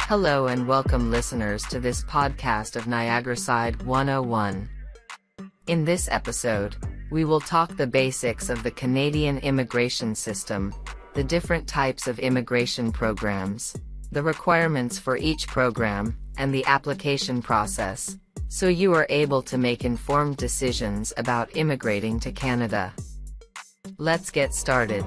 Hello and welcome listeners to this podcast of NiagaraSide 101. In this episode, we will talk the basics of the Canadian immigration system, the different types of immigration programs, the requirements for each program, and the application process, so you are able to make informed decisions about immigrating to Canada. Let's get started.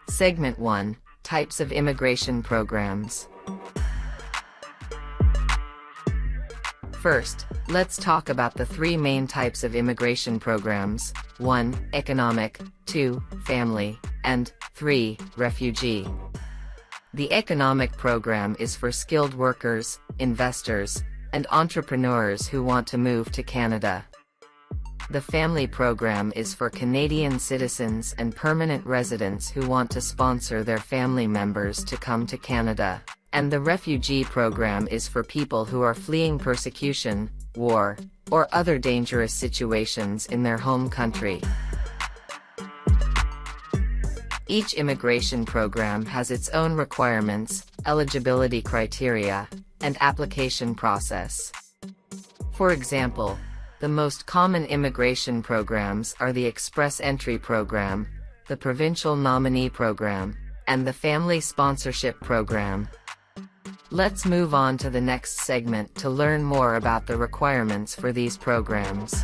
Segment 1: Types of Immigration Programs. First, let's talk about the three main types of immigration programs: 1. Economic, 2. Family, and 3. Refugee. The economic program is for skilled workers, investors, and entrepreneurs who want to move to Canada. The family program is for Canadian citizens and permanent residents who want to sponsor their family members to come to Canada. And the refugee program is for people who are fleeing persecution, war, or other dangerous situations in their home country. Each immigration program has its own requirements, eligibility criteria, and application process. For example, the most common immigration programs are the Express Entry Program, the Provincial Nominee Program, and the Family Sponsorship Program. Let's move on to the next segment to learn more about the requirements for these programs.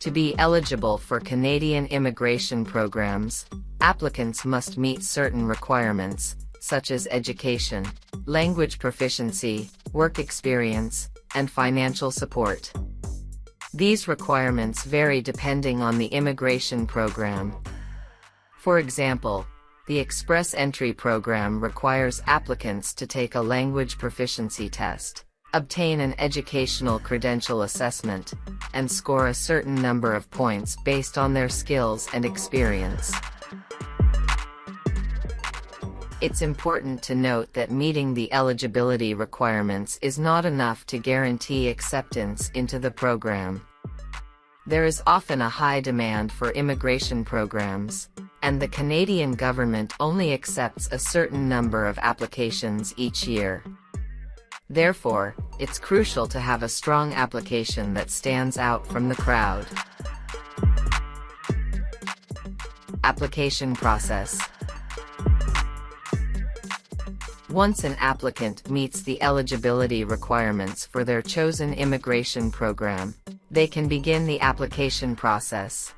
To be eligible for Canadian immigration programs, applicants must meet certain requirements, such as education, language proficiency, work experience, and financial support. These requirements vary depending on the immigration program. For example, the Express Entry Program requires applicants to take a language proficiency test, obtain an educational credential assessment, and score a certain number of points based on their skills and experience. It's important to note that meeting the eligibility requirements is not enough to guarantee acceptance into the program. There is often a high demand for immigration programs, and the Canadian government only accepts a certain number of applications each year. Therefore, it's crucial to have a strong application that stands out from the crowd. Application process. Once an applicant meets the eligibility requirements for their chosen immigration program, they can begin the application process.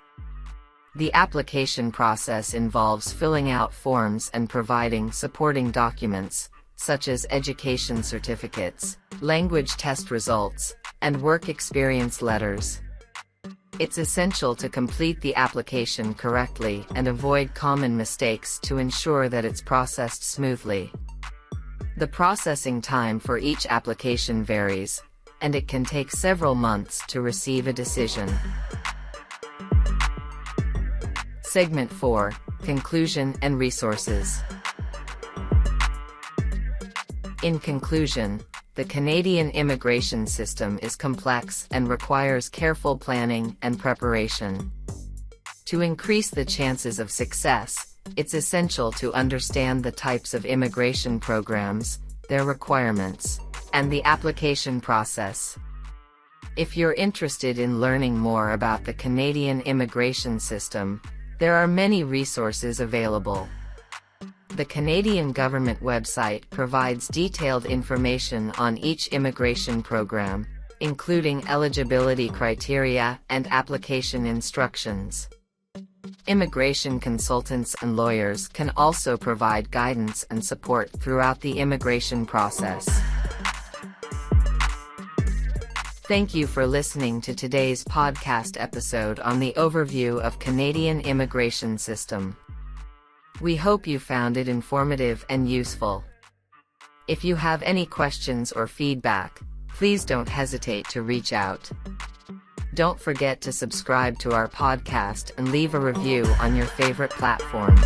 The application process involves filling out forms and providing supporting documents, such as education certificates, language test results, and work experience letters. It's essential to complete the application correctly and avoid common mistakes to ensure that it's processed smoothly. The processing time for each application varies, and it can take several months to receive a decision. Segment 4: Conclusion and Resources. In conclusion, the Canadian immigration system is complex and requires careful planning and preparation. To increase the chances of success, it's essential to understand the types of immigration programs, their requirements, and the application process. If you're interested in learning more about the Canadian immigration system, there are many resources available. The Canadian government website provides detailed information on each immigration program, including eligibility criteria and application instructions. Immigration consultants and lawyers can also provide guidance and support throughout the immigration process. Thank you for listening to today's podcast episode on the overview of Canadian immigration system. We hope you found it informative and useful. If you have any questions or feedback, please don't hesitate to reach out. Don't forget to subscribe to our podcast and leave a review on your favorite platform.